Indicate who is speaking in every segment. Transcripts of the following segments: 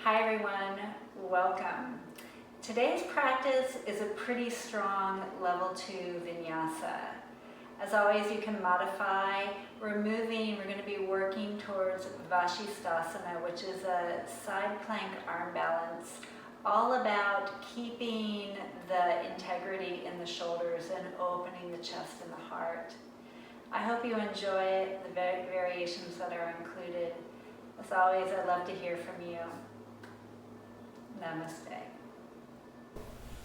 Speaker 1: Hi everyone, welcome. Today's practice is a pretty strong level 2 Vinyasa. As always, you can modify. We're going to be working towards Vasistasana, which is a side plank arm balance, all about keeping the integrity in the shoulders and opening the chest and the heart. I hope you enjoy it, the variations that are included. As always, I'd love to hear from you. Namaste.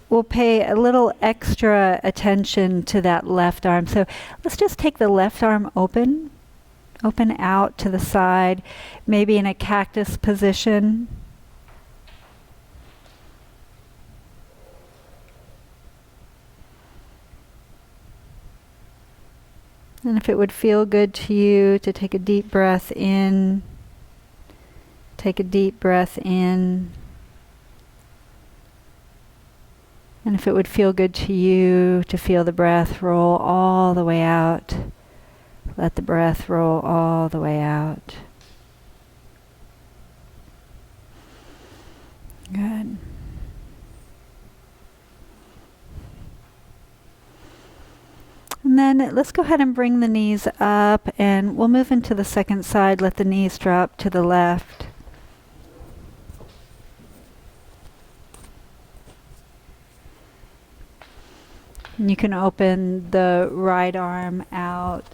Speaker 2: We'll pay a little extra attention to that left arm. So let's just take the left arm open out to the side, maybe in a cactus position. And if it would feel good to you to take a deep breath in, take a deep breath in. And if it would feel good to you to feel the breath roll all the way out, let the breath roll all the way out. Good. And then let's go ahead and bring the knees up, and we'll move into the second side. Let the knees drop to the left. And you can open the right arm out.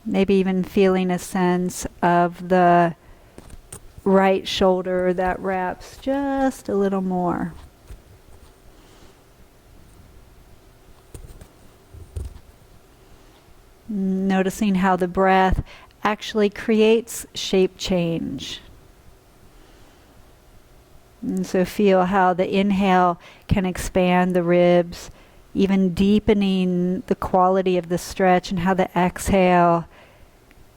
Speaker 2: Maybe even feeling a sense of the right shoulder that wraps just a little more. Noticing how the breath actually creates shape change. And so feel how the inhale can expand the ribs, even deepening the quality of the stretch, and how the exhale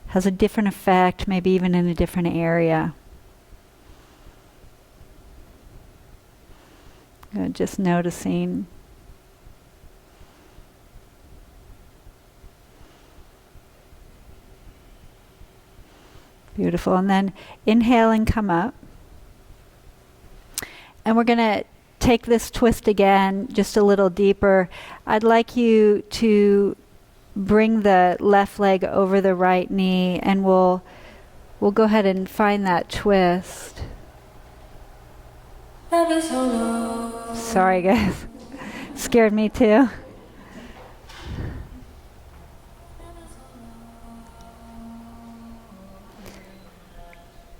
Speaker 2: has a different effect, maybe even in a different area. Just noticing. Beautiful. And then inhale and come up. And we're going to take this twist again just a little deeper. I'd like you to bring the left leg over the right knee, and we'll go ahead and find that twist. Sorry guys, scared me too.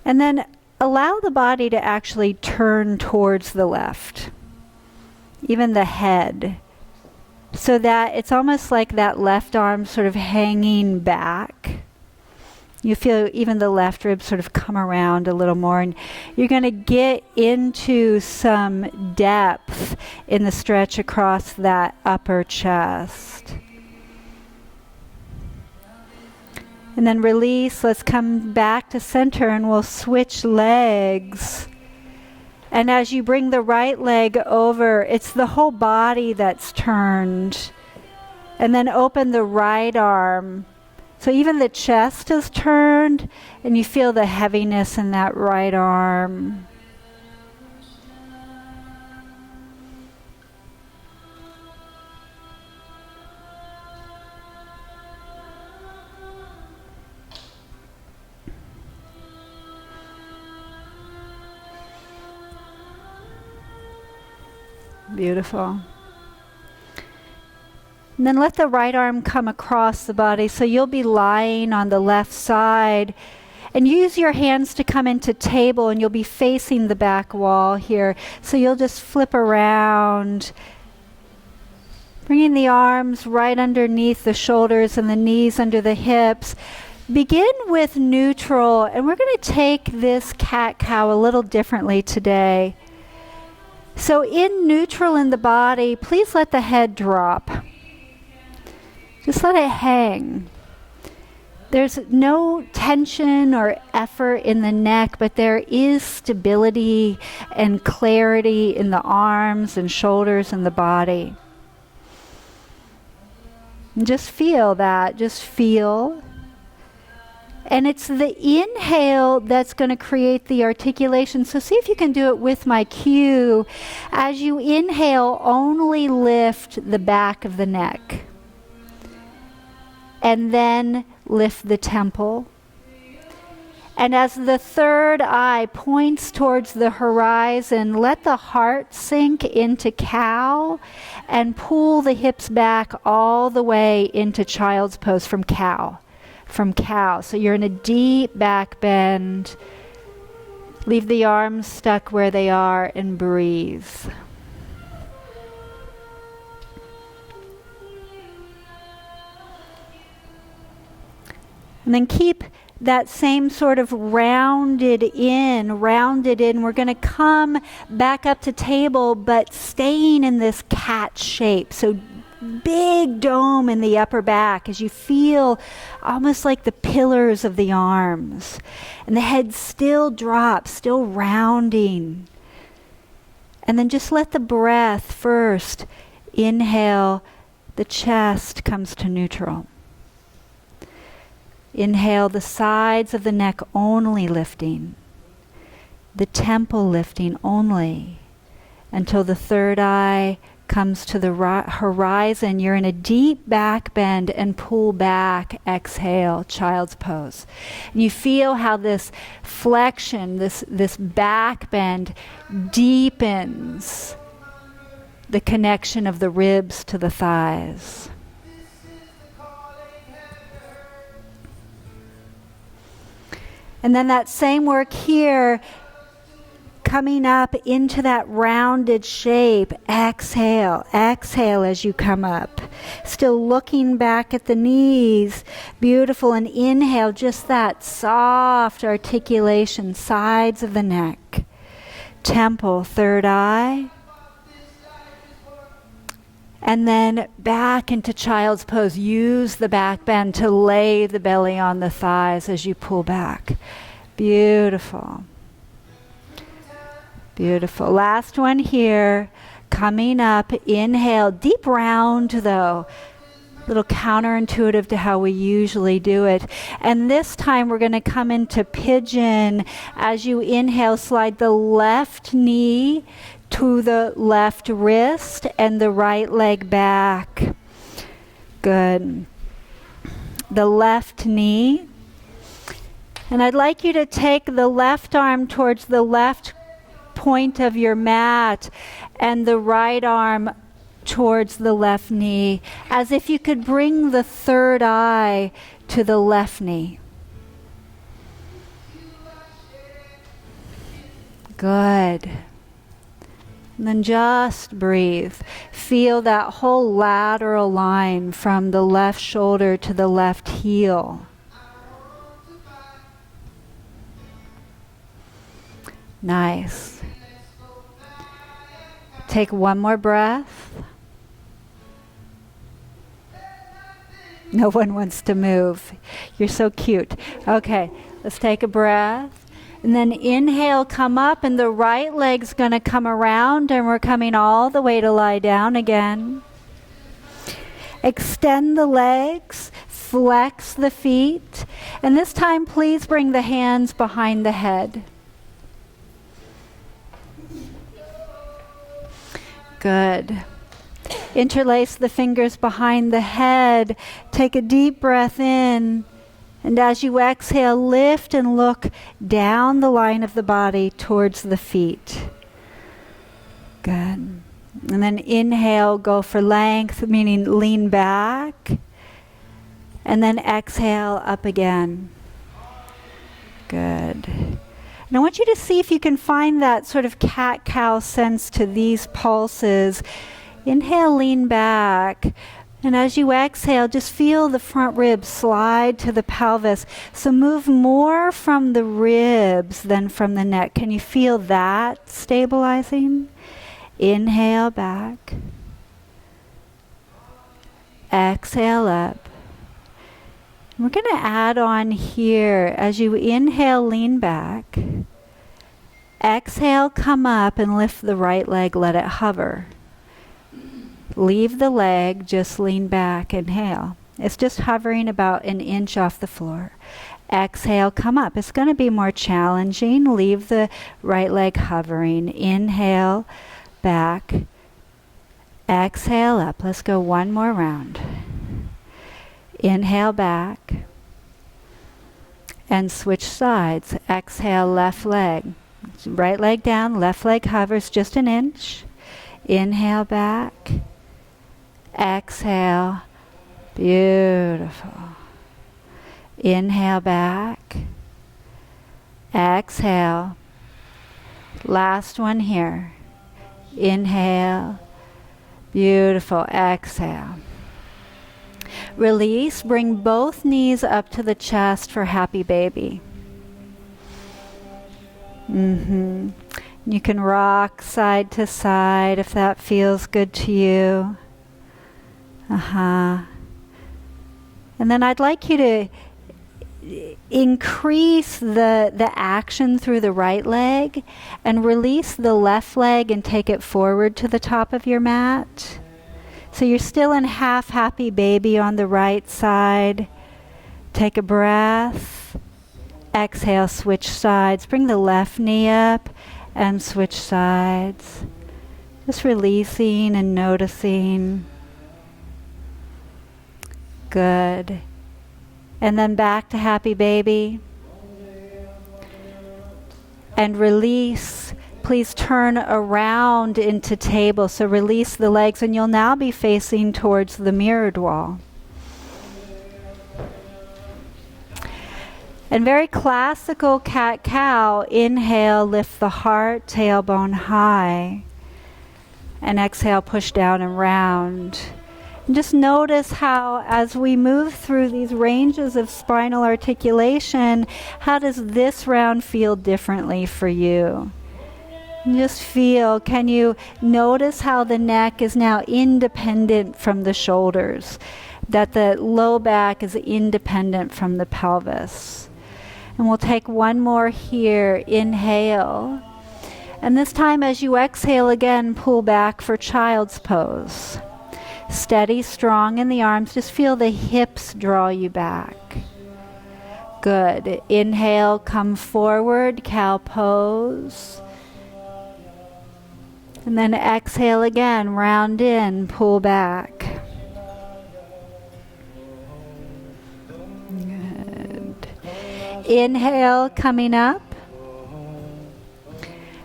Speaker 2: And then allow the body to actually turn towards the left, even the head, so that it's almost like that left arm sort of hanging back. You feel even the left rib sort of come around a little more, and you're going to get into some depth in the stretch across that upper chest. And then release. Let's come back to center, and we'll switch legs. And as you bring the right leg over, it's the whole body that's turned. And then open the right arm. So even the chest is turned, and you feel the heaviness in that right arm. Beautiful. And then let the right arm come across the body. So you'll be lying on the left side, and use your hands to come into table, and you'll be facing the back wall here. So you'll just flip around, bringing the arms right underneath the shoulders and the knees under the hips. Begin with neutral, and we're going to take this cat-cow a little differently today. So in neutral in the body, please let the head drop. Just let it hang. There's no tension or effort in the neck, but there is stability and clarity in the arms and shoulders and the body. And just feel that. Just feel. And it's the inhale that's going to create the articulation. So see if you can do it with my cue. As you inhale, only lift the back of the neck. And then lift the temple. And as the third eye points towards the horizon, let the heart sink into cow and pull the hips back all the way into child's pose from cow. From cow. So you're in a deep back bend. Leave the arms stuck where they are and breathe. And then keep that same sort of rounded in. We're going to come back up to table, but staying in this cat shape. So big dome in the upper back as you feel almost like the pillars of the arms. And the head still drops, still rounding. And then just let the breath first inhale, the chest comes to neutral. Inhale, the sides of the neck only lifting, the temple lifting only, until the third eye comes to the horizon. You're in a deep back bend and pull back, exhale, child's pose. And you feel how this flexion, this back bend deepens the connection of the ribs to the thighs. And then that same work here, coming up into that rounded shape. Exhale, exhale as you come up. Still looking back at the knees. Beautiful. And inhale, just that soft articulation, sides of the neck. Temple, third eye. And then back into child's pose. Use the back bend to lay the belly on the thighs as you pull back. Beautiful. Beautiful. Last one here. Coming up, inhale. Deep round though. A little counterintuitive to how we usually do it. And this time we're going to come into pigeon. As you inhale, slide the left knee to the left wrist and the right leg back. Good. The left knee. And I'd like you to take the left arm towards the left point of your mat and the right arm towards the left knee, as if you could bring the third eye to the left knee. Good. And then just breathe. Feel that whole lateral line from the left shoulder to the left heel. Nice. Take one more breath. No one wants to move. You're so cute. Okay, let's take a breath. And then inhale, come up, and the right leg's going to come around, and we're coming all the way to lie down again. Extend the legs, flex the feet, and this time please bring the hands behind the head. Good. Interlace the fingers behind the head. Take a deep breath in. And as you exhale, lift and look down the line of the body towards the feet. Good. And then inhale, go for length, meaning lean back. And then exhale, up again. Good. And I want you to see if you can find that sort of cat-cow sense to these pulses. Inhale, lean back. And as you exhale, just feel the front ribs slide to the pelvis. So move more from the ribs than from the neck. Can you feel that stabilizing? Inhale back. Exhale up. We're going to add on here, as you inhale, lean back. Exhale, come up and lift the right leg, let it hover. Leave the leg, just lean back, inhale. It's just hovering about an inch off the floor. Exhale, come up. It's going to be more challenging. Leave the right leg hovering. Inhale, back. Exhale up. Let's go one more round. Inhale back. And switch sides. Exhale, left leg. Right leg down, left leg hovers just an inch. Inhale back. Exhale. Beautiful. Inhale back. Exhale. Last one here. Inhale. Beautiful. Exhale. Release. Bring both knees up to the chest for happy baby. You can rock side to side if that feels good to you. And then I'd like you to increase the action through the right leg and release the left leg and take it forward to the top of your mat. So you're still in half happy baby on the right side. Take a breath. Exhale, switch sides. Bring the left knee up and switch sides. Just releasing and noticing. Good. And then back to happy baby. And release. Please turn around into table. So release the legs and you'll now be facing towards the mirrored wall. And very classical cat-cow. Inhale, lift the heart, tailbone high. And exhale, push down and round. And just notice how as we move through these ranges of spinal articulation, how does this round feel differently for you? And just feel, can you notice how the neck is now independent from the shoulders? That the low back is independent from the pelvis. And we'll take one more here. Inhale. And this time as you exhale again, pull back for child's pose. Steady, strong in the arms. Just feel the hips draw you back. Good. Inhale, come forward, cow pose. And then exhale again, round in, pull back. Good. Inhale, coming up.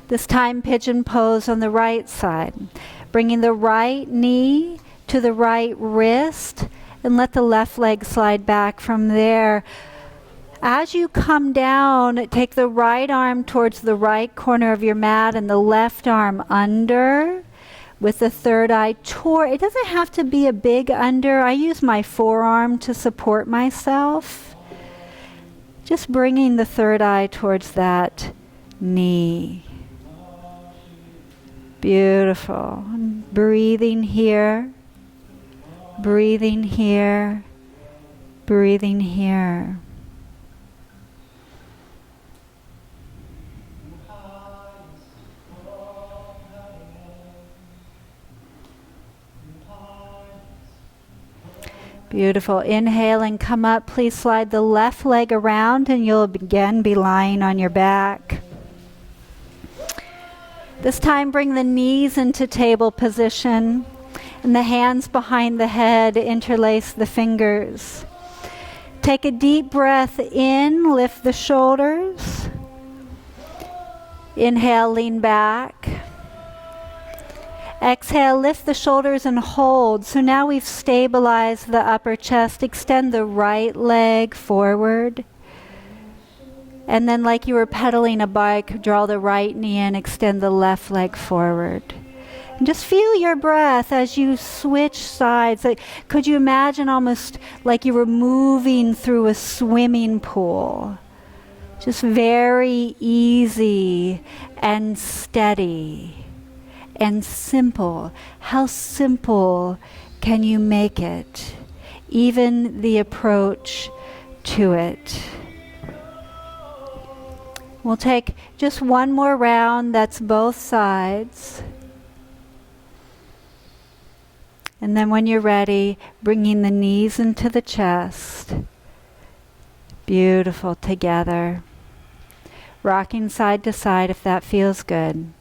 Speaker 2: This time pigeon pose on the right side. Bringing the right knee to the right wrist and let the left leg slide back from there. As you come down, take the right arm towards the right corner of your mat and the left arm under with the third eye toward. It doesn't have to be a big under. I use my forearm to support myself. Just bringing the third eye towards that knee. Beautiful. Breathing here. Breathing here. Breathing here. Beautiful. Inhale and come up. Please slide the left leg around and you'll again be lying on your back. This time bring the knees into table position and the hands behind the head, interlace the fingers. Take a deep breath in, lift the shoulders. Inhale, lean back. Exhale, lift the shoulders and hold. So now we've stabilized the upper chest. Extend the right leg forward. And then like you were pedaling a bike, draw the right knee in, extend the left leg forward. And just feel your breath as you switch sides. Like, could you imagine almost like you were moving through a swimming pool? Just very easy and steady. And simple. How simple can you make it? Even the approach to it. We'll take just one more round. That's both sides. And then when you're ready, bringing the knees into the chest. Beautiful, together. Rocking side to side if that feels good.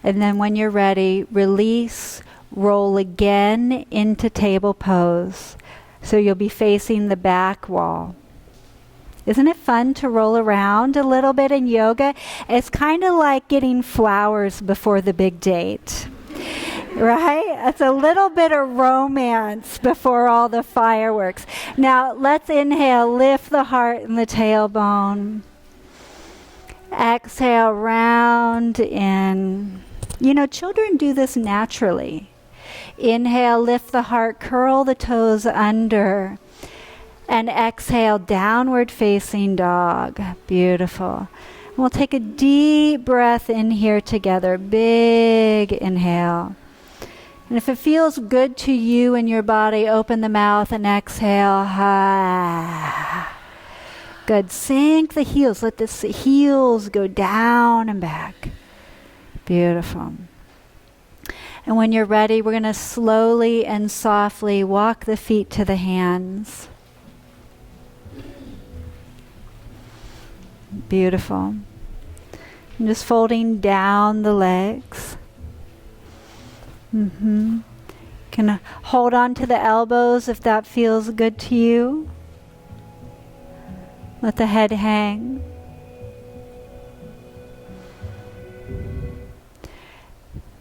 Speaker 2: And then when you're ready, release, roll again into table pose. So you'll be facing the back wall. Isn't it fun to roll around a little bit in yoga? It's kind of like getting flowers before the big date. Right? It's a little bit of romance before all the fireworks. Now let's inhale, lift the heart and the tailbone. Exhale, round in. You know, children do this naturally. Inhale, lift the heart, curl the toes under. And exhale, downward facing dog. Beautiful. And we'll take a deep breath in here together. Big inhale. And if it feels good to you in your body, open the mouth and exhale. Good. Sink the heels. Let the heels go down and back. Beautiful. And when you're ready, we're going to slowly and softly walk the feet to the hands. Beautiful. And just folding down the legs. Can hold on to the elbows if that feels good to you. Let the head hang.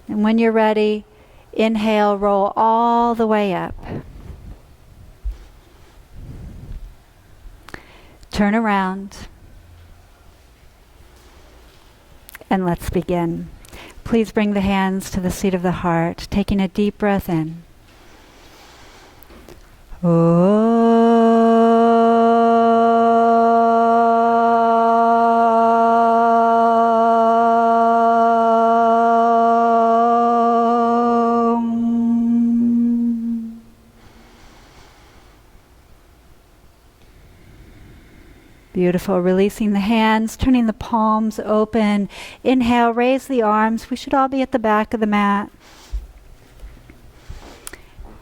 Speaker 2: And when you're ready, inhale, roll all the way up. Turn around. And let's begin. Please bring the hands to the seat of the heart, taking a deep breath in. Beautiful. Releasing the hands, turning the palms open. Inhale, raise the arms. We should all be at the back of the mat.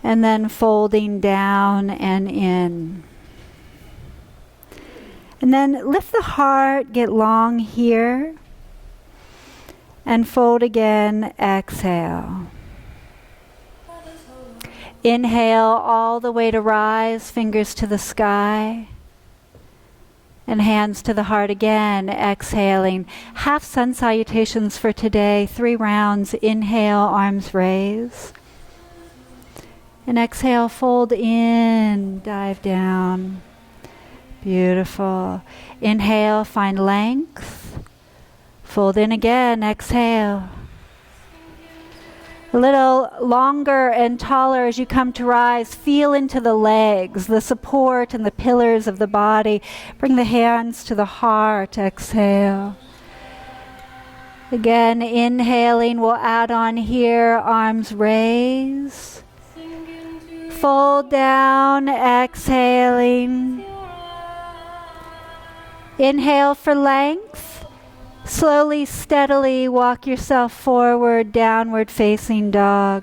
Speaker 2: And then folding down and in. And then lift the heart, get long here. And fold again, exhale. Inhale all the way to rise, fingers to the sky. And hands to the heart again, exhaling. Half sun salutations for today, 3 rounds. Inhale, arms raise. And exhale, fold in, dive down. Beautiful. Inhale, find length. Fold in again, exhale. A little longer and taller as you come to rise. Feel into the legs, the support and the pillars of the body. Bring the hands to the heart. Exhale. Again, inhaling, we'll add on here. Arms raise. Fold down, exhaling. Inhale for length. Slowly, steadily walk yourself forward, downward facing dog.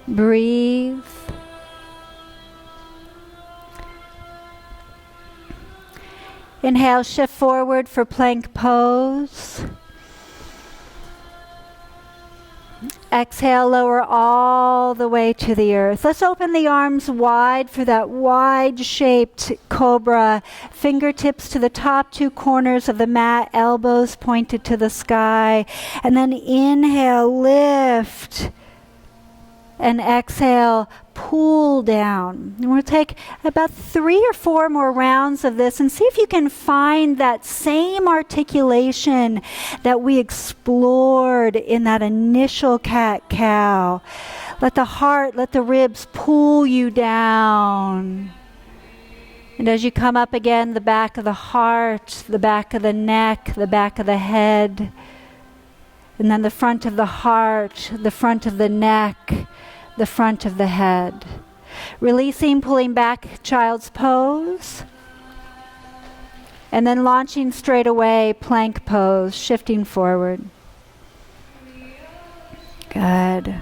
Speaker 2: Breathe. Inhale, shift forward for plank pose. Exhale, lower all the way to the earth. Let's open the arms wide for that wide-shaped cobra. Fingertips to the top 2 corners of the mat, elbows pointed to the sky. And then inhale, lift. And exhale, pull down. And we'll take about 3 or 4 more rounds of this and see if you can find that same articulation that we explored in that initial cat-cow. Let the heart, let the ribs pull you down. And as you come up again, the back of the heart, the back of the neck, the back of the head, and then the front of the heart, the front of the neck, the front of the head. Releasing, pulling back, child's pose. And then launching straight away, plank pose, shifting forward. Good.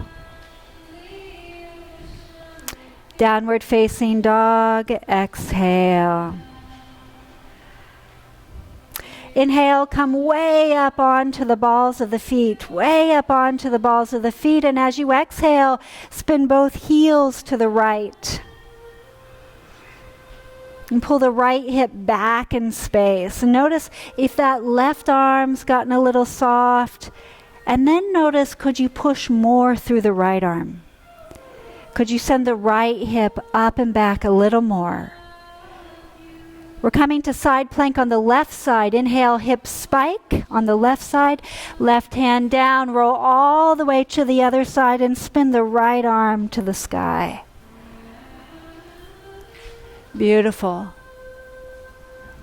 Speaker 2: Downward facing dog. Exhale. Inhale, come way up onto the balls of the feet, way up onto the balls of the feet. And as you exhale, spin both heels to the right. And pull the right hip back in space. And notice if that left arm's gotten a little soft. And then notice, could you push more through the right arm? Could you send the right hip up and back a little more? We're coming to side plank on the left side. Inhale, hip spike on the left side. Left hand down, roll all the way to the other side and spin the right arm to the sky. Beautiful.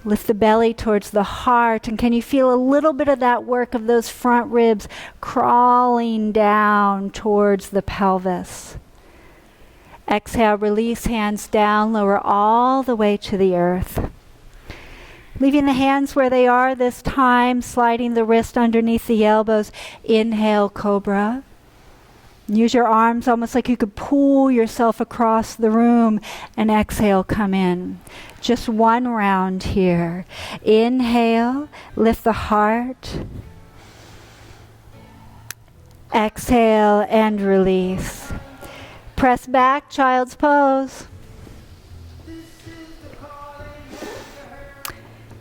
Speaker 2: Lift the belly towards the heart. And can you feel a little bit of that work of those front ribs crawling down towards the pelvis? Exhale, release, hands down, lower all the way to the earth. Leaving the hands where they are this time, sliding the wrist underneath the elbows. Inhale, cobra. Use your arms almost like you could pull yourself across the room. And exhale, come in. Just one round here. Inhale, lift the heart. Exhale and release. Press back, child's pose.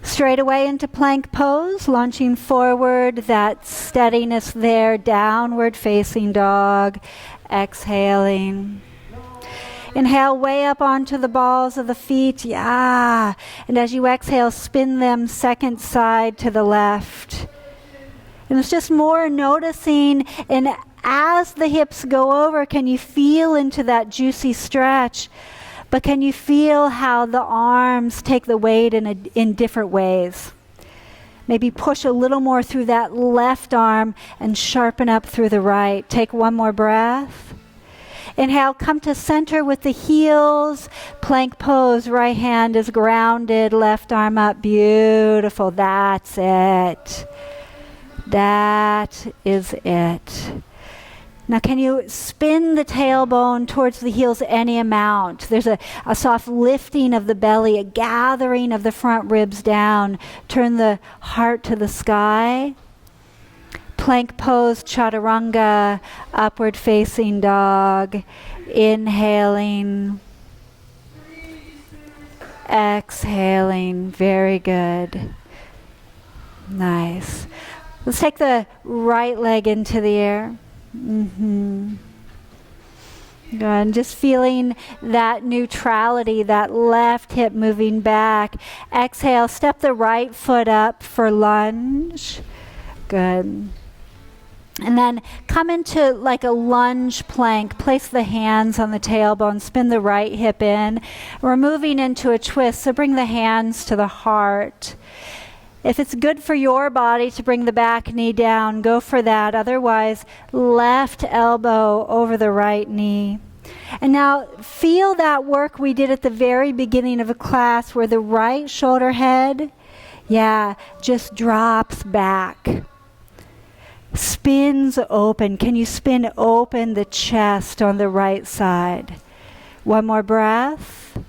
Speaker 2: Straight away into plank pose, launching forward, that steadiness there, downward facing dog, exhaling. Inhale way up onto the balls of the feet, yeah. And as you exhale, spin them second side to the left. And it's just more noticing, and as the hips go over, can you feel into that juicy stretch? But can you feel how the arms take the weight in different ways? Maybe push a little more through that left arm and sharpen up through the right. Take one more breath. Inhale, come to center with the heels. Plank pose, right hand is grounded, left arm up. Beautiful, that's it. That is it. Now can you spin the tailbone towards the heels any amount? There's a soft lifting of the belly, a gathering of the front ribs down. Turn the heart to the sky. Plank pose, chaturanga, upward facing dog. Inhaling. Exhaling, very good. Nice. Let's take the right leg into the air. Good. And just feeling that neutrality, that left hip moving back. Exhale, step the right foot up for lunge. Good. And then come into like a lunge plank. Place the hands on the tailbone. Spin the right hip in. We're moving into a twist, so bring the hands to the heart. If it's good for your body to bring the back knee down, go for that. Otherwise, left elbow over the right knee. And now feel that work we did at the very beginning of a class where the right shoulder head, just drops back. Spins open. Can you spin open the chest on the right side? One more breath.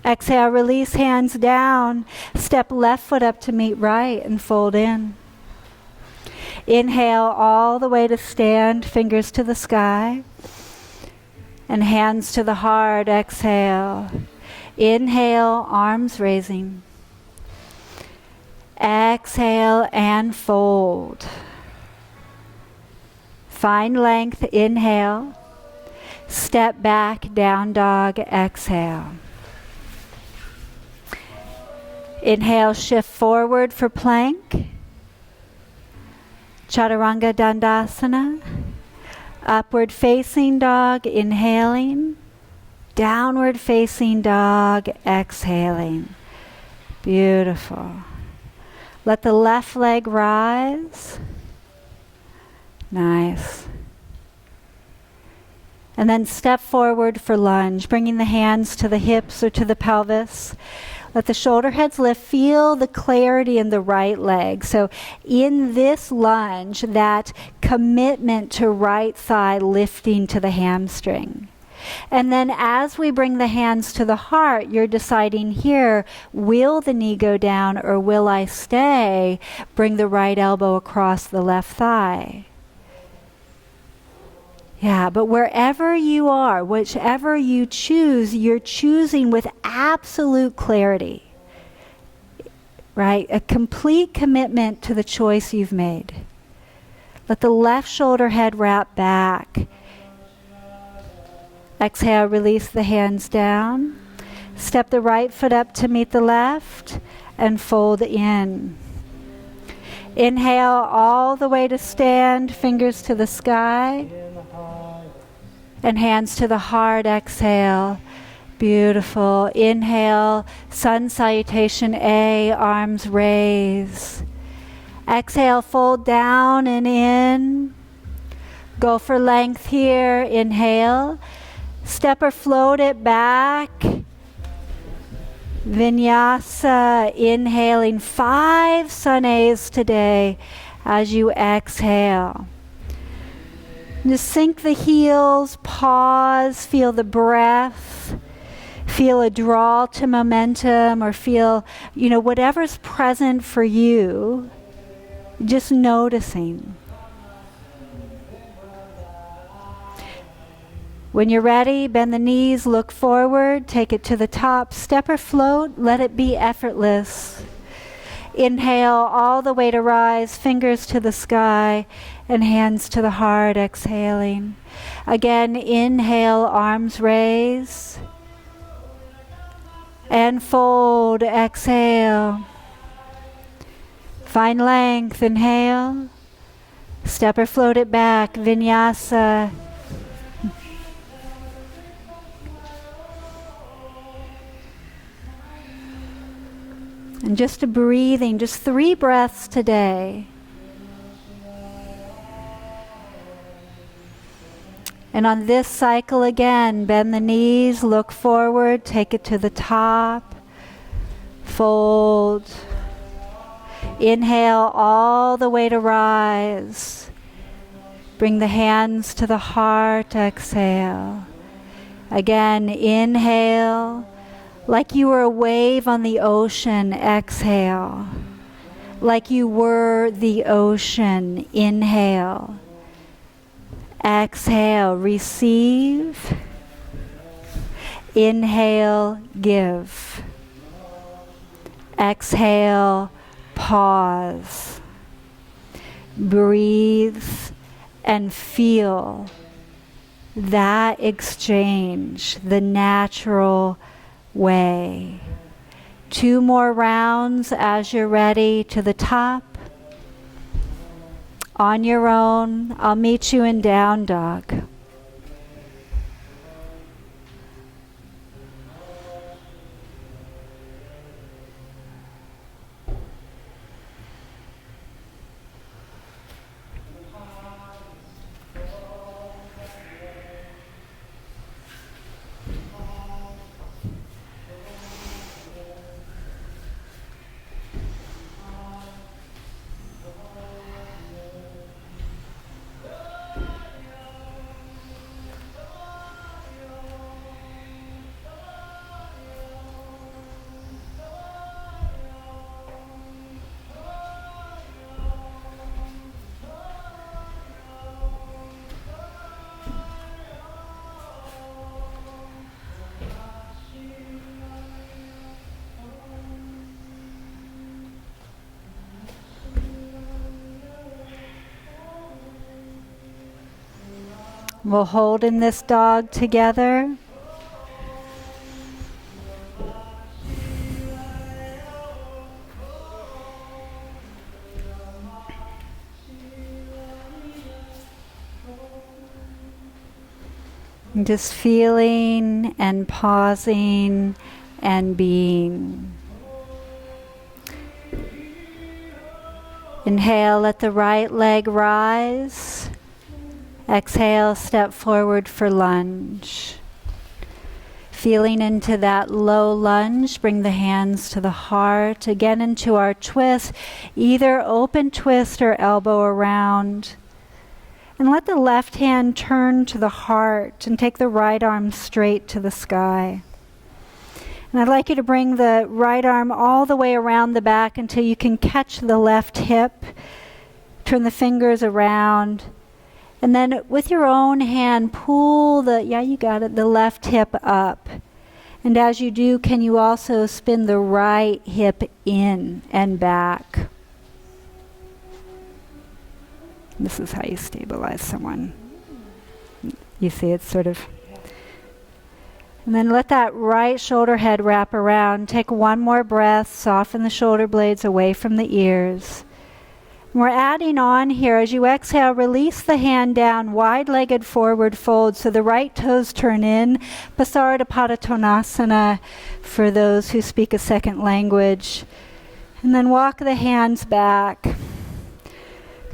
Speaker 2: Exhale, release, hands down. Step left foot up to meet right and fold in. Inhale all the way to stand, fingers to the sky. And hands to the heart, exhale. Inhale, arms raising. Exhale and fold. Find length, inhale. Step back, down dog, exhale. Inhale, shift forward for plank. Chaturanga Dandasana. Upward facing dog, inhaling. Downward facing dog, exhaling. Beautiful. Let the left leg rise. Nice. And then step forward for lunge, bringing the hands to the hips or to the pelvis. Let the shoulder heads lift. Feel the clarity in the right leg. So in this lunge, that commitment to right thigh lifting to the hamstring. And then as we bring the hands to the heart, you're deciding here, will the knee go down or will I stay? Bring the right elbow across the left thigh. Yeah, but wherever you are, whichever you choose, you're choosing with absolute clarity, right? A complete commitment to the choice you've made. Let the left shoulder head wrap back. Exhale, release the hands down. Step the right foot up to meet the left and fold in. Inhale all the way to stand, fingers to the sky. And hands to the heart, exhale. Beautiful. Inhale, sun salutation A, arms raise. Exhale, fold down and in. Go for length here, inhale. Step or float it back. Vinyasa, inhaling 5 sun A's today as you exhale. Just sink the heels, pause, feel the breath, feel a draw to momentum, or feel, whatever's present for you, just noticing. When you're ready, bend the knees, look forward, take it to the top, step or float, let it be effortless. Inhale all the way to rise, fingers to the sky and hands to the heart, exhaling. Again, inhale, arms raise. And fold, exhale. Find length, inhale. Step or float it back, Vinyasa. And just a breathing, just 3 breaths today. And on this cycle again, bend the knees, look forward, take it to the top, fold. Inhale all the way to rise. Bring the hands to the heart, exhale. Again, inhale. Like you were a wave on the ocean, exhale. Like you were the ocean, inhale. Exhale, receive. Inhale, give. Exhale, pause. Breathe and feel that exchange, the natural way. 2 more rounds as you're ready to the top. On your own, I'll meet you in down dog. We'll hold in this dog together. And just feeling and pausing and being. Inhale, let the right leg rise. Exhale, step forward for lunge. Feeling into that low lunge, bring the hands to the heart. Again into our twist, either open twist or elbow around. And let the left hand turn to the heart and take the right arm straight to the sky. And I'd like you to bring the right arm all the way around the back until you can catch the left hip. Turn the fingers around. And then with your own hand, pull the left hip up. And as you do, can you also spin the right hip in and back? This is how you stabilize someone. You see, it's sort of... And then let that right shoulder head wrap around. Take one more breath. Soften the shoulder blades away from the ears. And we're adding on here. As you exhale, release the hand down, wide-legged forward fold. So the right toes turn in. Vasistasana for those who speak a second language. And then walk the hands back.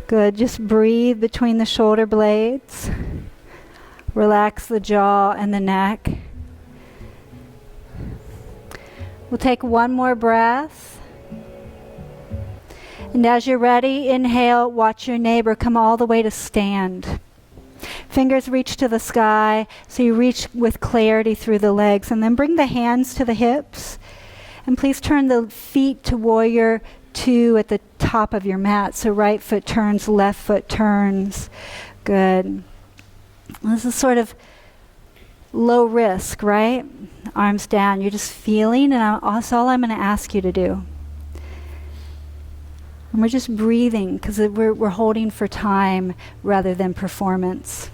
Speaker 2: Good. Just breathe between the shoulder blades. Relax the jaw and the neck. We'll take one more breath. And as you're ready, inhale, watch your neighbor come all the way to stand. Fingers reach to the sky, so you reach with clarity through the legs. And then bring the hands to the hips. And please turn the feet to warrior 2 at the top of your mat. So right foot turns, left foot turns. Good. This is sort of low risk, right? Arms down. You're just feeling, and that's all I'm going to ask you to do. And we're just breathing, because we're holding for time rather than performance.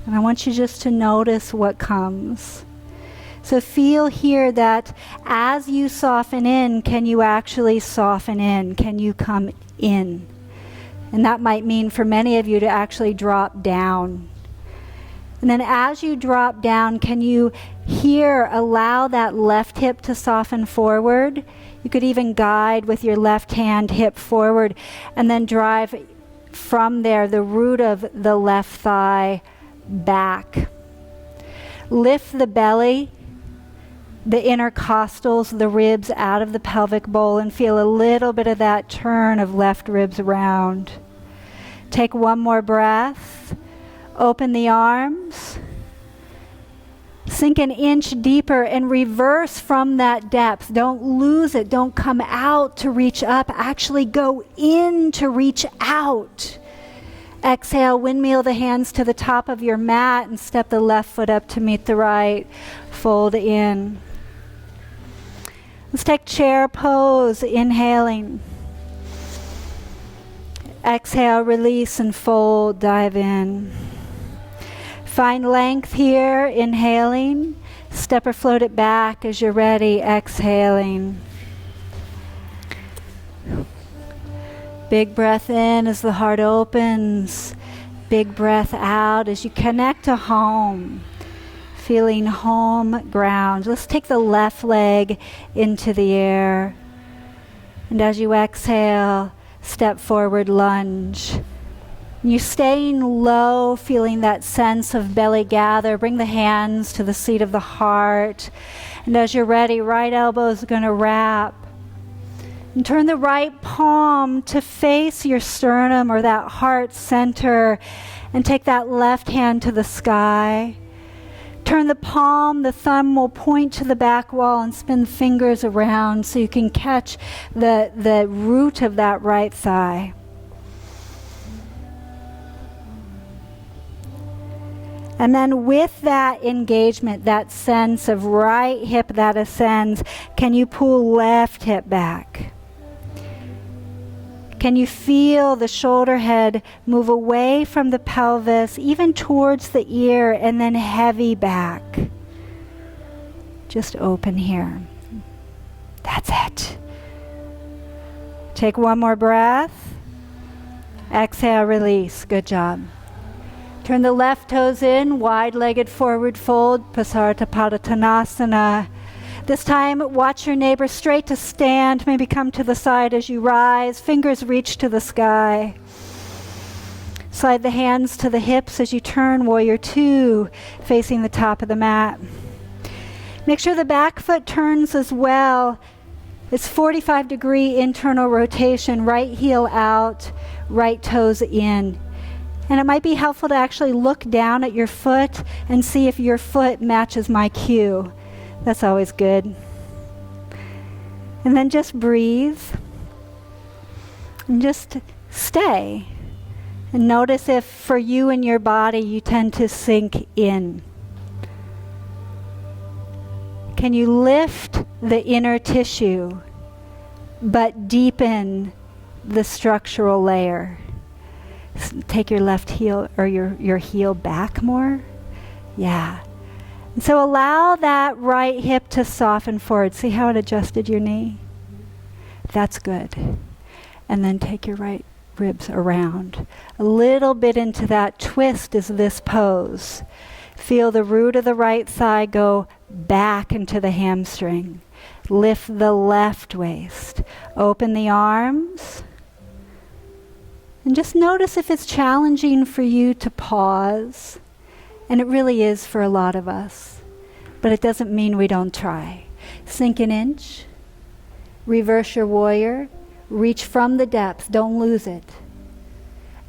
Speaker 2: And I want you just to notice what comes. So feel here that as you soften in, can you actually soften in? Can you come in? And that might mean for many of you to actually drop down. And then as you drop down, can you here allow that left hip to soften forward? You could even guide with your left hand hip forward and then drive from there the root of the left thigh back. Lift the belly, the intercostals, the ribs out of the pelvic bowl, and feel a little bit of that turn of left ribs around. Take one more breath. Open the arms. Sink an inch deeper and reverse from that depth. Don't lose it. Don't come out to reach up. Actually go in to reach out. Exhale, windmill the hands to the top of your mat and step the left foot up to meet the right. Fold in. Let's take chair pose, inhaling. Exhale, release and fold, dive in. Find length here, inhaling. Step or float it back as you're ready, exhaling. Big breath in as the heart opens. Big breath out as you connect to home. Feeling home ground. Let's take the left leg into the air. And as you exhale, step forward, lunge. You're staying low, feeling that sense of belly gather. Bring the hands to the seat of the heart. And as you're ready, right elbow is going to wrap. And turn the right palm to face your sternum or that heart center. And take that left hand to the sky. Turn the palm, the thumb will point to the back wall and spin fingers around so you can catch the root of that right thigh. And then with that engagement, that sense of right hip that ascends, can you pull left hip back? Can you feel the shoulder head move away from the pelvis, even towards the ear, and then heavy back? Just open here. That's it. Take one more breath. Exhale, release. Good job. Turn the left toes in, wide-legged forward fold, Vasistasana. This time, watch your neighbor straight to stand, maybe come to the side as you rise, fingers reach to the sky. Slide the hands to the hips as you turn, warrior 2, facing the top of the mat. Make sure the back foot turns as well. It's 45-degree internal rotation, right heel out, right toes in. And it might be helpful to actually look down at your foot and see if your foot matches my cue. That's always good. And then just breathe. And just stay. And notice if for you and your body you tend to sink in. Can you lift the inner tissue but deepen the structural layer? Take your left heel or your heel back more. Yeah. And so allow that right hip to soften forward. See how it adjusted your knee? That's good. And then take your right ribs around. A little bit into that twist is this pose. Feel the root of the right thigh go back into the hamstring. Lift the left waist. Open the arms. And just notice if it's challenging for you to pause. And it really is for a lot of us. But it doesn't mean we don't try. Sink an inch. Reverse your warrior. Reach from the depths. Don't lose it.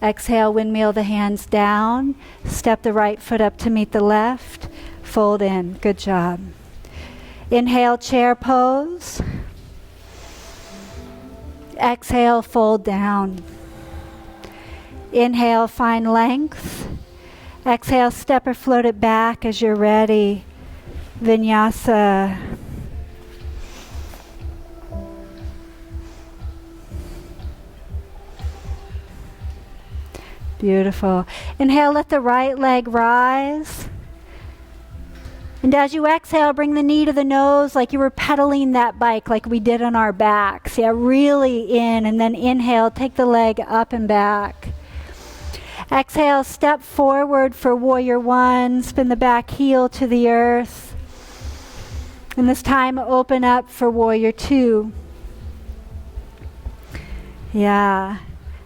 Speaker 2: Exhale, windmill the hands down. Step the right foot up to meet the left. Fold in. Good job. Inhale, chair pose. Exhale, fold down. Inhale, find length. Exhale, step or float it back as you're ready. Vinyasa. Beautiful. Inhale, let the right leg rise. And as you exhale, bring the knee to the nose like you were pedaling that bike like we did on our backs. Yeah, really in. And then inhale, take the leg up and back. Exhale, step forward for warrior one. Spin the back heel to the earth. And this time, open up for warrior two. Yeah.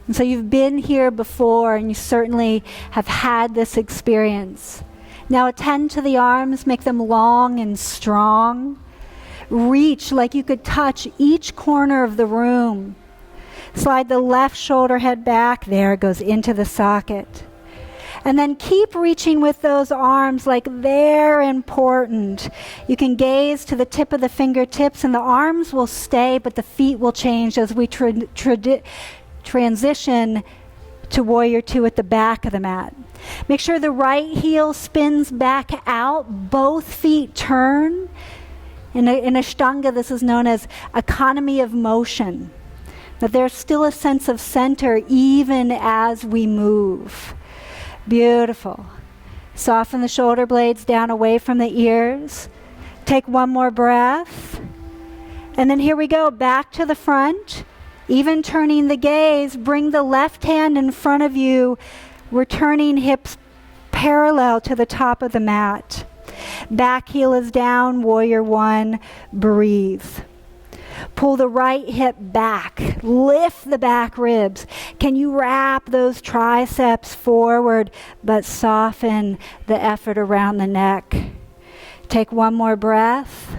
Speaker 2: And so you've been here before and you certainly have had this experience. Now attend to the arms, make them long and strong. Reach like you could touch each corner of the room. Slide the left shoulder head back. There it goes into the socket. And then keep reaching with those arms like they're important. You can gaze to the tip of the fingertips and the arms will stay, but the feet will change as we transition to warrior two at the back of the mat. Make sure the right heel spins back out. Both feet turn. In Ashtanga, this is known as economy of motion. That there's still a sense of center even as we move. Beautiful. Soften the shoulder blades down away from the ears. Take one more breath. And then here we go, back to the front. Even turning the gaze, bring the left hand in front of you. We're turning hips parallel to the top of the mat. Back heel is down, warrior one, breathe. Pull the right hip back, lift the back ribs. Can you wrap those triceps forward, but soften the effort around the neck? Take one more breath.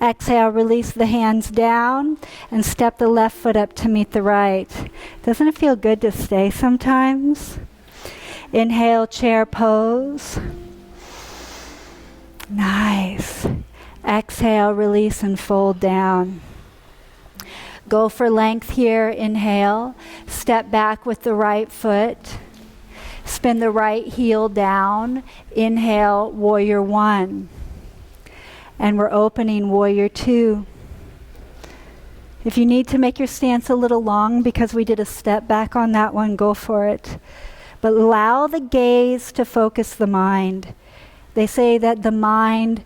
Speaker 2: Exhale, release the hands down and step the left foot up to meet the right. Doesn't it feel good to stay sometimes? Inhale, chair pose. Nice. Exhale, release and fold down. Go for length here. Inhale. Step back with the right foot. Spin the right heel down. Inhale, warrior one. And we're opening warrior two. If you need to make your stance a little long because we did a step back on that one, go for it. But allow the gaze to focus the mind. They say that the mind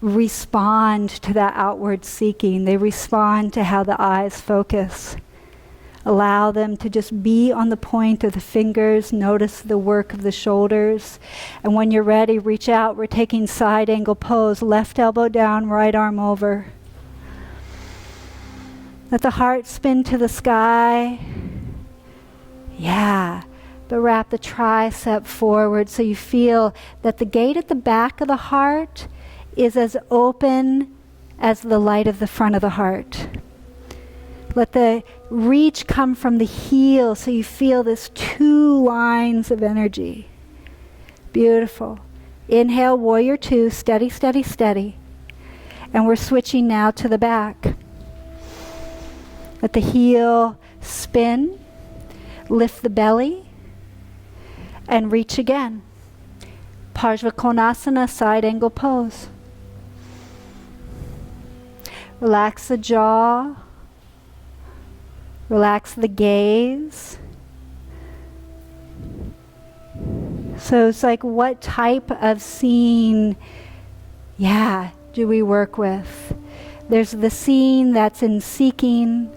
Speaker 2: respond to that outward seeking. They respond to how the eyes focus. Allow them to just be on the point of the fingers. Notice the work of the shoulders. And when you're ready, reach out. We're taking side angle pose. Left elbow down, right arm over. Let the heart spin to the sky. Yeah. But wrap the tricep forward so you feel that the gate at the back of the heart is as open as the light of the front of the heart. Let the reach come from the heel so you feel this 2 lines of energy. Beautiful. Inhale, warrior 2, steady, steady, steady. And we're switching now to the back. Let the heel spin, lift the belly, and reach again. Parshvakonasana, side angle pose. Relax the jaw. Relax the gaze. So it's like, what type of scene, do we work with? There's the scene that's in seeking.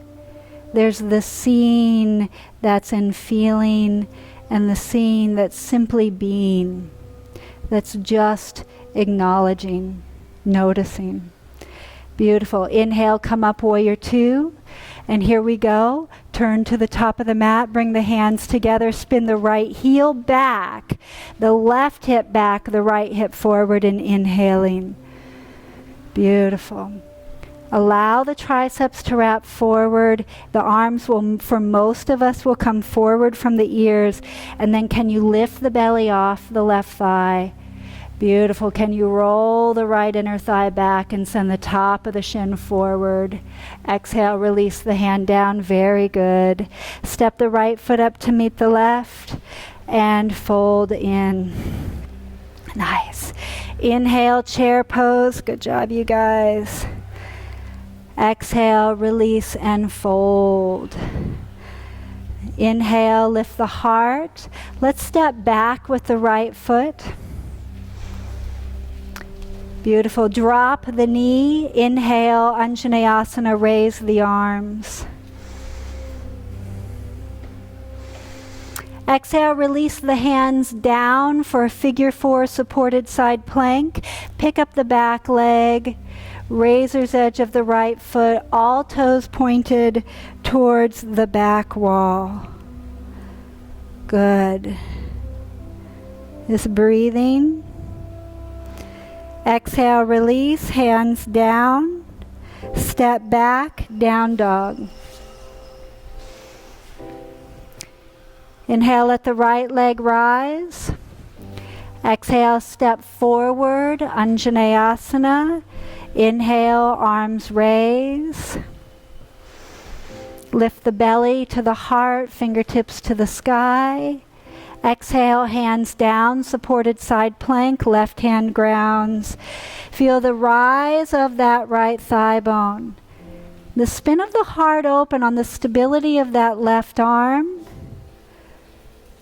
Speaker 2: There's the scene that's in feeling. And the scene that's simply being. That's just acknowledging, noticing. Beautiful. Inhale, come up, warrior 2. And here we go. Turn to the top of the mat. Bring the hands together. Spin the right heel back. The left hip back. The right hip forward and inhaling. Beautiful. Allow the triceps to wrap forward. The arms will, for most of us, will come forward from the ears. And then can you lift the belly off the left thigh? Beautiful. Can you roll the right inner thigh back and send the top of the shin forward? Exhale, release the hand down. Very good. Step the right foot up to meet the left and fold in. Nice. Inhale, chair pose. Good job, you guys. Exhale, release and fold. Inhale, lift the heart. Let's step back with the right foot. Beautiful. Drop the knee. Inhale, Anjaneyasana, raise the arms. Exhale, release the hands down for a figure 4 supported side plank. Pick up the back leg. Razor's edge of the right foot, all toes pointed towards the back wall. Good. Just breathing. Exhale, release, hands down. Step back, down dog. Inhale, let the right leg rise. Exhale, step forward, Anjaneyasana. Inhale, arms raise. Lift the belly to the heart, fingertips to the sky. Exhale, hands down, supported side plank, left hand grounds. Feel the rise of that right thigh bone. The spin of the heart open on the stability of that left arm.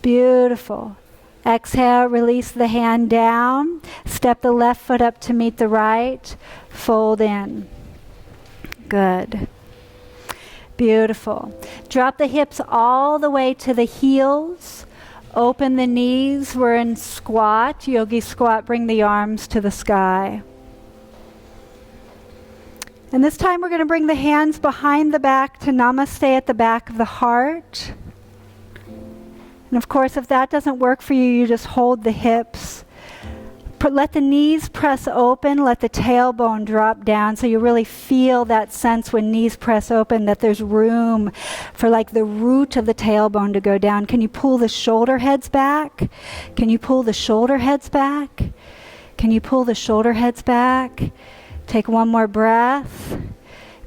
Speaker 2: Beautiful. Exhale, release the hand down. Step the left foot up to meet the right. Fold in. Good. Beautiful. Drop the hips all the way to the heels. Open the knees. We're in squat, yogi squat. Bring the arms to the sky. And this time we're going to bring the hands behind the back to namaste at the back of the heart. And of course, if that doesn't work for you, you just hold the hips. Let the knees press open, let the tailbone drop down, so you really feel that sense when knees press open that there's room for like the root of the tailbone to go down. Can you pull the shoulder heads back? Can you pull the shoulder heads back? Can you pull the shoulder heads back? Take one more breath.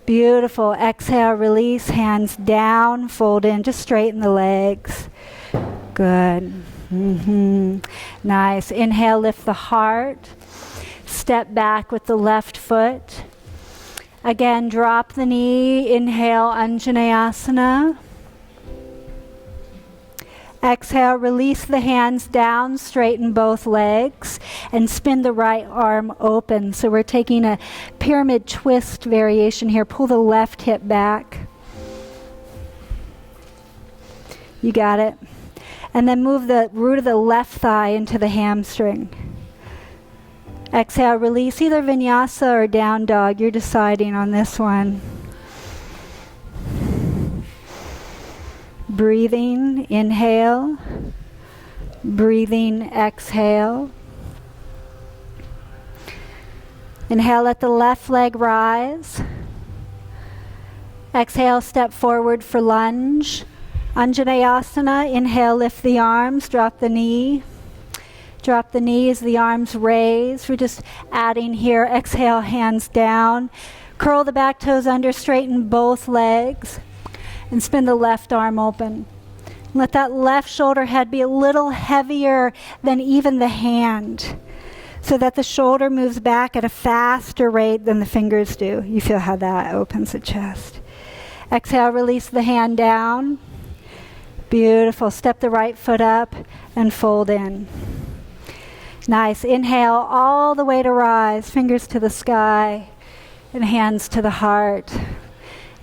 Speaker 2: Beautiful. Exhale, release, hands down, fold in, just straighten the legs. Good. Nice. Inhale, lift the heart. Step back with the left foot. Again, drop the knee. Inhale, Anjaneyasana. Exhale, release the hands down, straighten both legs, and spin the right arm open. So we're taking a pyramid twist variation here. Pull the left hip back. You got it. And then move the root of the left thigh into the hamstring. Exhale, release either vinyasa or down dog. You're deciding on this one. Breathing, inhale. Breathing, exhale. Inhale, let the left leg rise. Exhale, step forward for lunge. Anjaneyasana, inhale, lift the arms, drop the knee. Drop the knees, the arms raise. We're just adding here. Exhale, hands down. Curl the back toes under, straighten both legs. And spin the left arm open. Let that left shoulder head be a little heavier than even the hand, so that the shoulder moves back at a faster rate than the fingers do. You feel how that opens the chest. Exhale, release the hand down. Beautiful. Step the right foot up and fold in. Nice. Inhale all the way to rise, fingers to the sky and hands to the heart.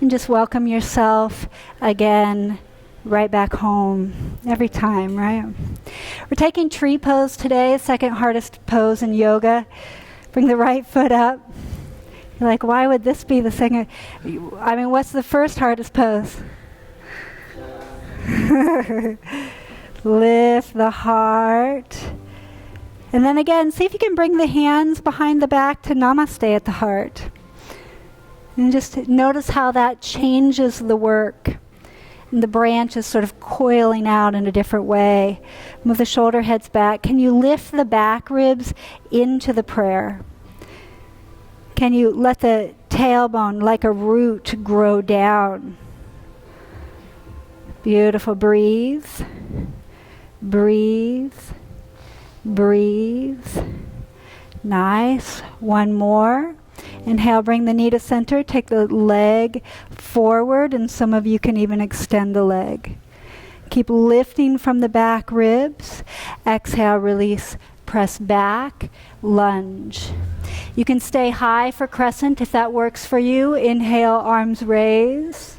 Speaker 2: And just welcome yourself again right back home every time, right? We're taking tree pose today, second hardest pose in yoga. Bring the right foot up. You're like, why would this be the second? I mean, what's the first hardest pose? Lift the heart. And then again, see if you can bring the hands behind the back to namaste at the heart. And just notice how that changes the work. And the branch is sort of coiling out in a different way. Move the shoulder heads back. Can you lift the back ribs into the prayer? Can you let the tailbone, like a root, grow down? Beautiful. Breathe. Breathe. Breathe. Nice. One more. Inhale, bring the knee to center. Take the leg forward, and some of you can even extend the leg. Keep lifting from the back ribs. Exhale, release, press back, lunge. You can stay high for crescent if that works for you. Inhale, arms raise.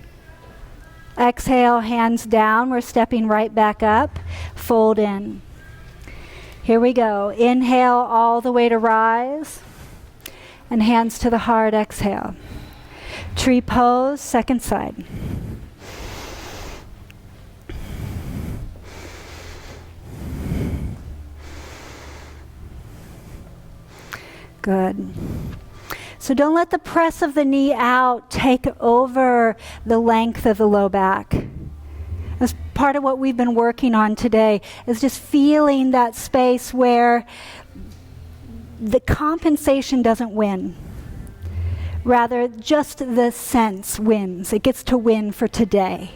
Speaker 2: Exhale, hands down. We're stepping right back up. Fold in. Here we go. Inhale all the way to rise. And hands to the heart, exhale. Tree pose, second side. Good. So don't let the press of the knee out take over the length of the low back. That's part of what we've been working on today, is just feeling that space where the compensation doesn't win. Rather, just the sense wins. It gets to win for today.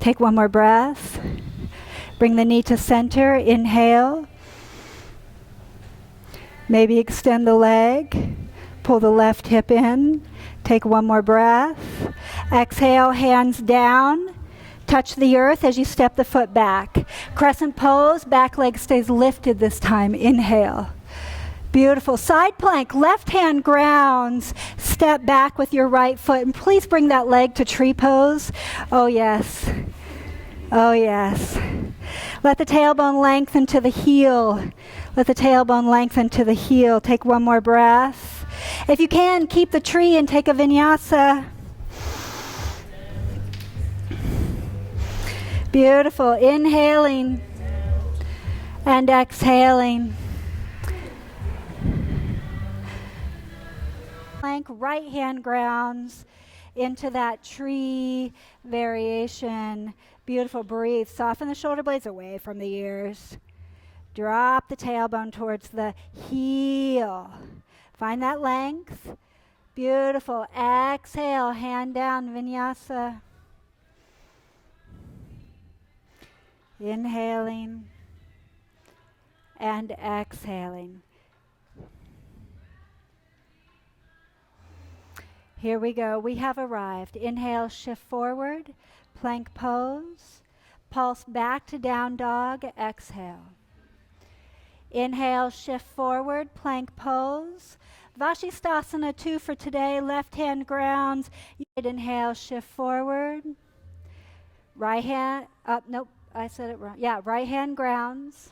Speaker 2: Take one more breath. Bring the knee to center. Inhale. Maybe extend the leg. Pull the left hip in. Take one more breath. Exhale, hands down. Touch the earth as you step the foot back. Crescent pose, back leg stays lifted this time. Inhale. Beautiful. Side plank, left hand grounds. Step back with your right foot. And please bring that leg to tree pose. Oh, yes. Oh, yes. Let the tailbone lengthen to the heel. Let the tailbone lengthen to the heel. Take one more breath. If you can, keep the tree and take a vinyasa. Beautiful. Inhaling and exhaling. Plank, right hand grounds into that tree variation. Beautiful. Breathe. Soften the shoulder blades away from the ears. Drop the tailbone towards the heel. Find that length. Beautiful. Exhale, hand down, vinyasa. Inhaling and exhaling. Here we go. We have arrived. Inhale, shift forward, plank pose. Pulse back to down dog. Exhale. Inhale, shift forward, plank pose. Vasistasana 2 for today. Left hand grounds. Inhale, shift forward. Right hand up. Nope. I said it wrong. Yeah, right hand grounds.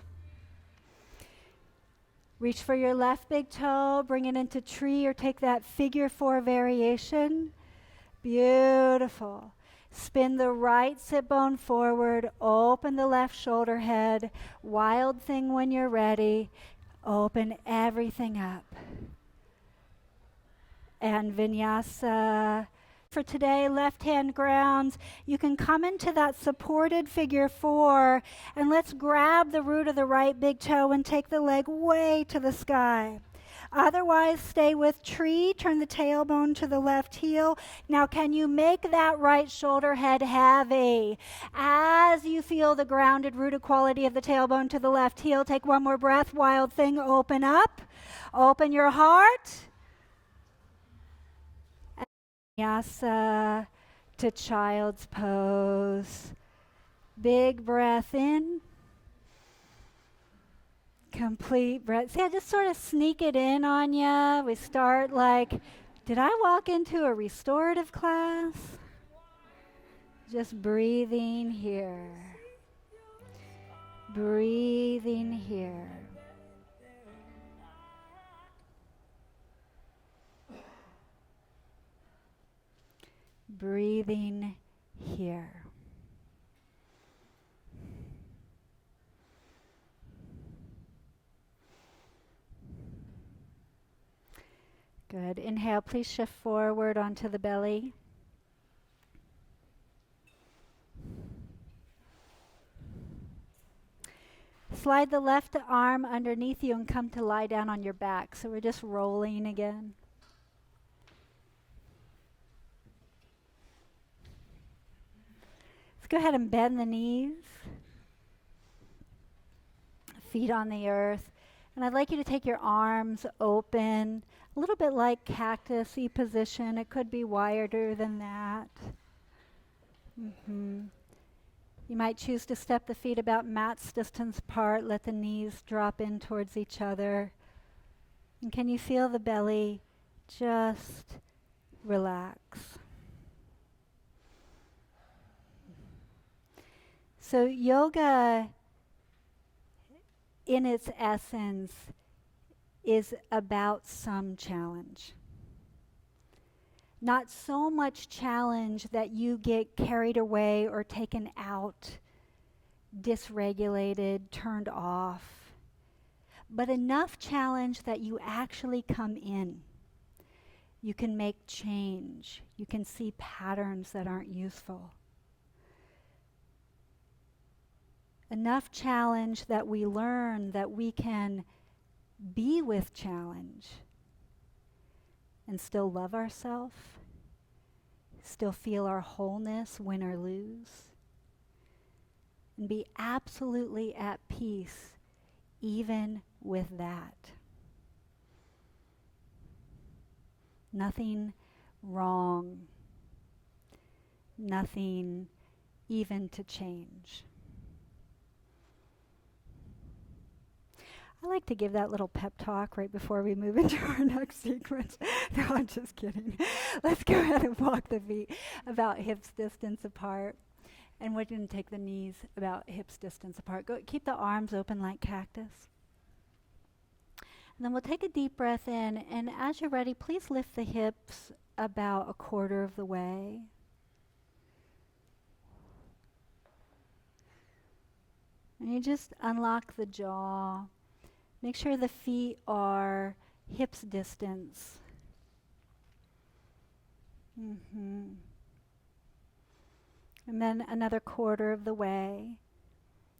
Speaker 2: Reach for your left big toe, bring it into tree or take that figure 4 variation. Beautiful. Spin the right sit bone forward, open the left shoulder head. Wild thing when you're ready. Open everything up. And vinyasa. for today, left hand grounds. You can come into that supported figure 4, and let's grab the root of the right big toe and take the leg way to the sky. Otherwise, stay with tree, turn the tailbone to the left heel. Now, can you make that right shoulder head heavy? As you feel the grounded, rooted quality of the tailbone to the left heel, take one more breath, wild thing, open up. Open your heart. Vinyasa to child's pose. Big breath in. Complete breath. See, I just sort of sneak it in on you. We start like, did I walk into a restorative class? Just breathing here. Breathing here. Breathing here. Good. Inhale, please shift forward onto the belly. Slide the left arm underneath you and come to lie down on your back. So we're just rolling again. Let's go ahead and bend the knees. Feet on the earth. And I'd like you to take your arms open, a little bit like cactus-y position. It could be wider than that. You might choose to step the feet about mat's distance apart, let the knees drop in towards each other. And can you feel the belly just relax? So yoga, in its essence, is about some challenge. Not so much challenge that you get carried away or taken out, dysregulated, turned off, but enough challenge that you actually come in. You can make change. You can see patterns that aren't useful. Enough challenge that we learn that we can be with challenge and still love ourselves, still feel our wholeness, win or lose, and be absolutely at peace even with that. Nothing wrong, nothing even to change. I like to give that little pep talk right before we move into our next sequence. No, I'm just kidding. Let's go ahead and walk the feet about hips distance apart. And we're going to take the knees about hips distance apart. Keep the arms open like cactus. And then we'll take a deep breath in. And as you're ready, please lift the hips about a quarter of the way. And you just unlock the jaw. Make sure the feet are hips distance. And then another quarter of the way.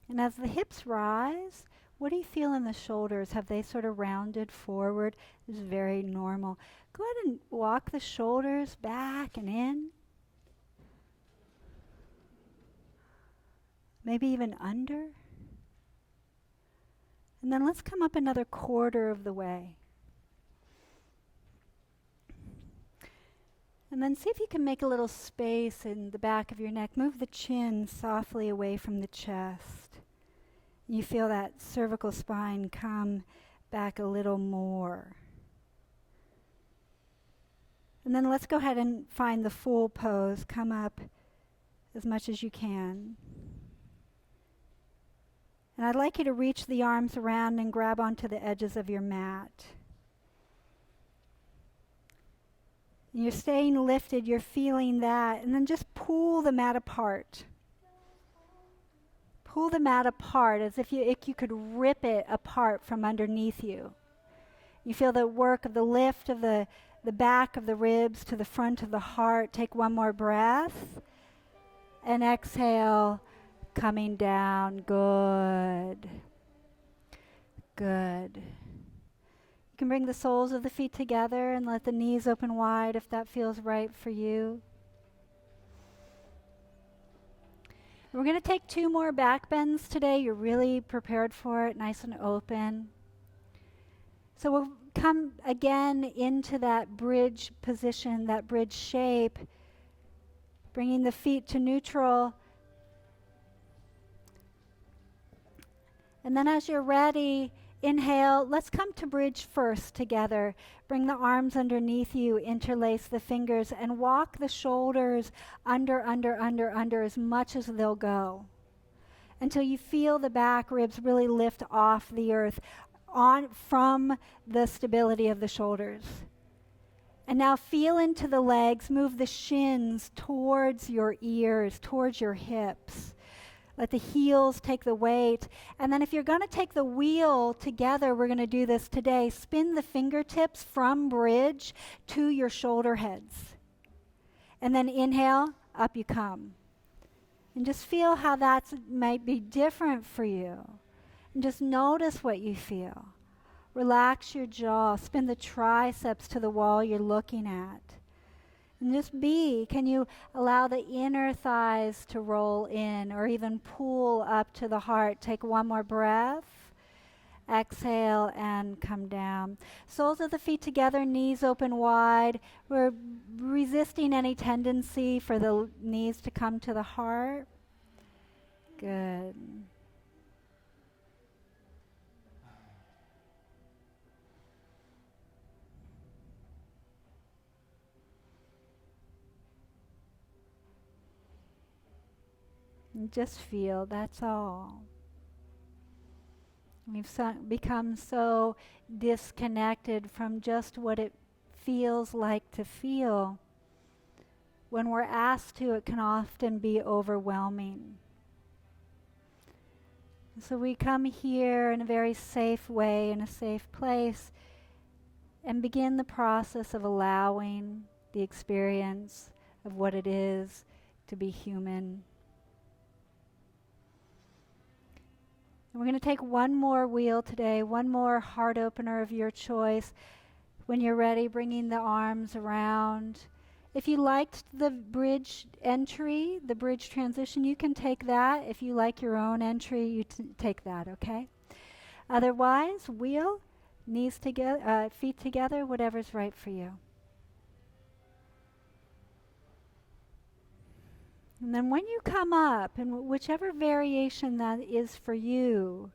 Speaker 2: And as the hips rise, what do you feel in the shoulders? Have they sort of rounded forward? This is very normal. Go ahead and walk the shoulders back and in. Maybe even under. And then let's come up another quarter of the way. And then see if you can make a little space in the back of your neck. Move the chin softly away from the chest. You feel that cervical spine come back a little more. And then let's go ahead and find the full pose. Come up as much as you can. And I'd like you to reach the arms around and grab onto the edges of your mat. And you're staying lifted, you're feeling that, and then just pull the mat apart. Pull the mat apart as if you could rip it apart from underneath you. You feel the work of the lift of the the back of the ribs to the front of the heart. Take one more breath. And exhale, coming down. Good. Good. You can bring the soles of the feet together and let the knees open wide if that feels right for you. We're going to take 2 more back bends today. You're really prepared for it, nice and open. So we'll come again into that bridge position, that bridge shape, bringing the feet to neutral. And then as you're ready, inhale. Let's come to bridge first together. Bring the arms underneath you, interlace the fingers, and walk the shoulders under as much as they'll go, until you feel the back ribs really lift off the earth from the stability of the shoulders. And now feel into the legs, move the shins towards your ears, towards your hips. Let the heels take the weight. And then if you're going to take the wheel together, we're going to do this today. Spin the fingertips from bridge to your shoulder heads. And then inhale, up you come. And just feel how that might be different for you. And just notice what you feel. Relax your jaw. Spin the triceps to the wall you're looking at. And just be. Can you allow the inner thighs to roll in or even pull up to the heart? Take one more breath. Exhale and come down. Soles of the feet together, knees open wide. We're resisting any tendency for the knees to come to the heart. Good. And just feel, that's all. We've become so disconnected from just what it feels like to feel. When we're asked to, it can often be overwhelming. So we come here in a very safe way, in a safe place, and begin the process of allowing the experience of what it is to be human. And we're going to take one more wheel today, one more heart opener of your choice. When you're ready, bringing the arms around. If you liked the bridge entry, the bridge transition, you can take that. If you like your own entry, you take that, okay? Otherwise, wheel, knees together, feet together, whatever's right for you. And then when you come up, in whichever variation that is for you,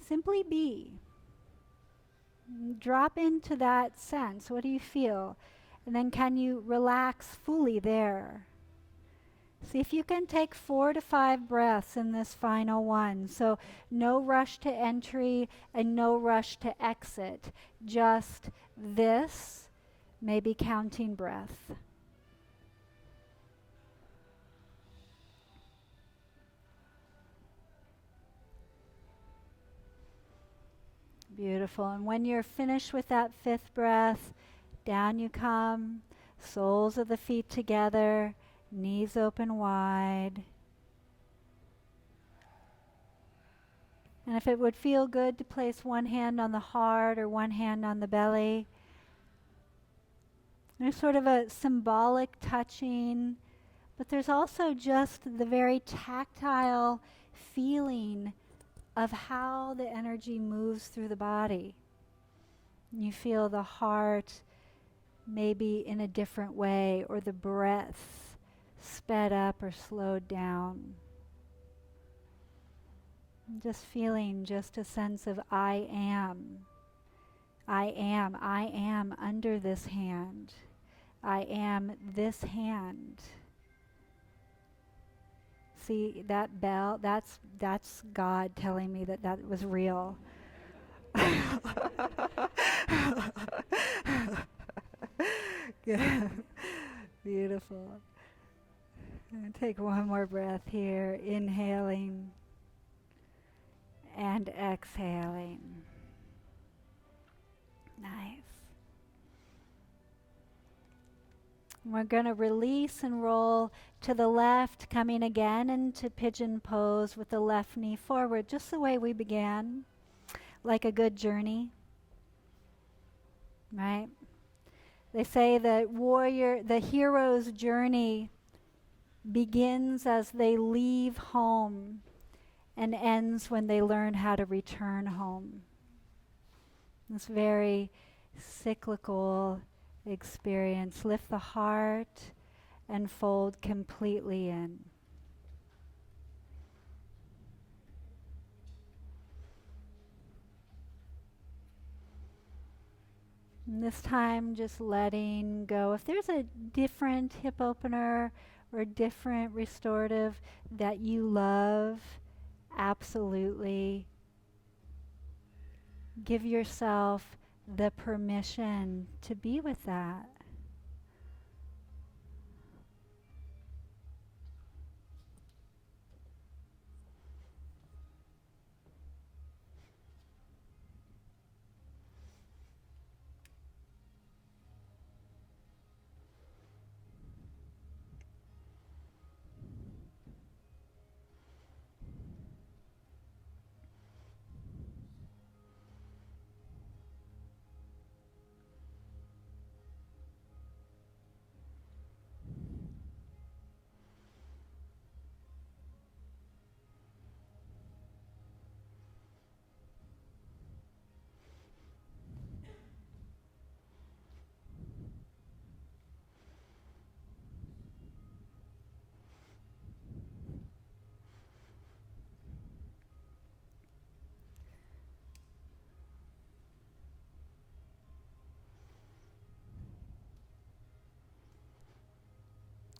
Speaker 2: simply be. Drop into that sense. What do you feel? And then can you relax fully there? See if you can take 4 to 5 breaths in this final one. So no rush to entry and no rush to exit. Just this, maybe counting breath. Beautiful. And when you're finished with that 5th breath, down you come, soles of the feet together, knees open wide. And if it would feel good to place one hand on the heart or one hand on the belly, there's sort of a symbolic touching, but there's also just the very tactile feeling of how the energy moves through the body. You feel the heart maybe in a different way, or the breath sped up or slowed down. Just feeling just a sense of I am under this hand. I am this hand. See that bell? That's God telling me that that was real. Good. Beautiful. And take one more breath here, inhaling and exhaling. Nice. We're going to release and roll to the left, coming again into pigeon pose with the left knee forward, just the way we began, like a good journey, right? They say that the hero's journey begins as they leave home and ends when they learn how to return home. This very cyclical experience. Lift the heart and fold completely in. And this time just letting go. If there's a different hip opener or different restorative that you love, absolutely give yourself the permission to be with that.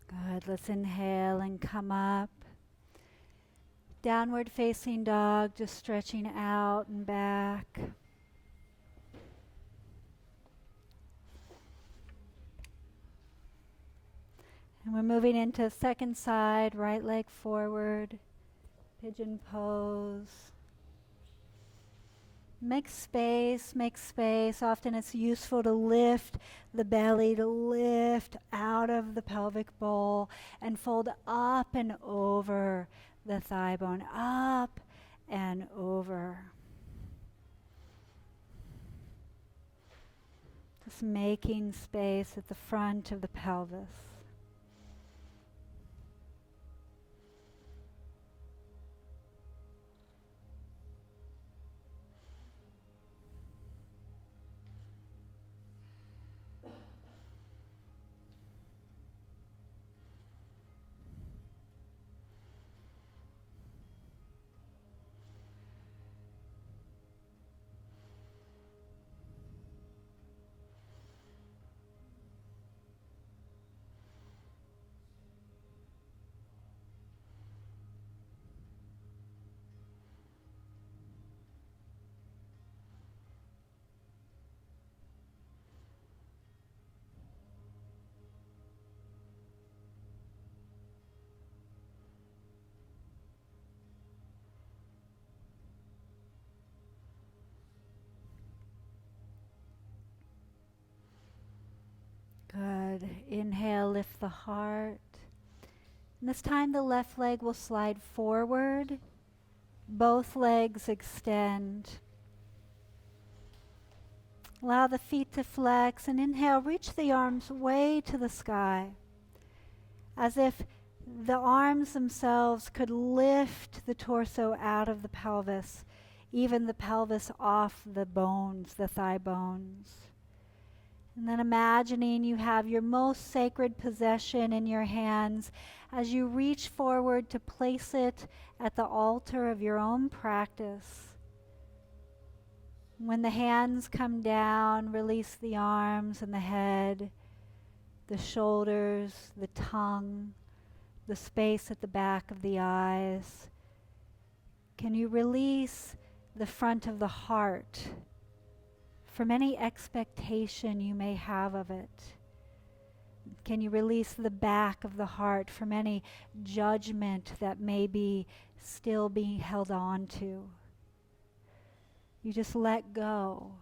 Speaker 2: Good. Let's inhale and come up. Downward facing dog, just stretching out and back. And we're moving into second side, right leg forward, pigeon pose. Make space, make space. Often it's useful to lift the belly, to lift out of the pelvic bowl and fold up and over the thigh bone, up and over. Just making space at the front of the pelvis. Good. Inhale, lift the heart. And this time the left leg will slide forward. Both legs extend. Allow the feet to flex and inhale, reach the arms way to the sky. As if the arms themselves could lift the torso out of the pelvis, even the pelvis off the bones, the thigh bones. And then imagining you have your most sacred possession in your hands as you reach forward to place it at the altar of your own practice. When the hands come down, release the arms and the head, the shoulders, the tongue, the space at the back of the eyes. Can you release the front of the heart from any expectation you may have of it? Can you release the back of the heart from any judgment that may be still being held on to? You just let go.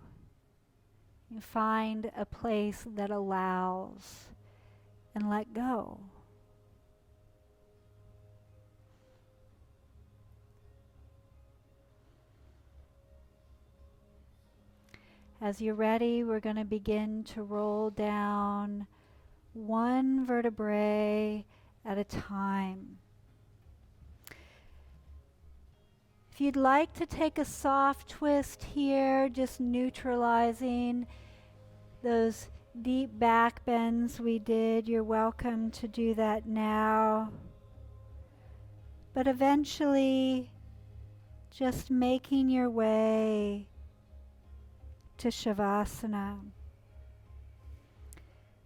Speaker 2: You find a place that allows and let go. As you're ready, we're going to begin to roll down one vertebrae at a time. If you'd like to take a soft twist here, just neutralizing those deep back bends we did, you're welcome to do that now. But eventually, just making your way to Shavasana.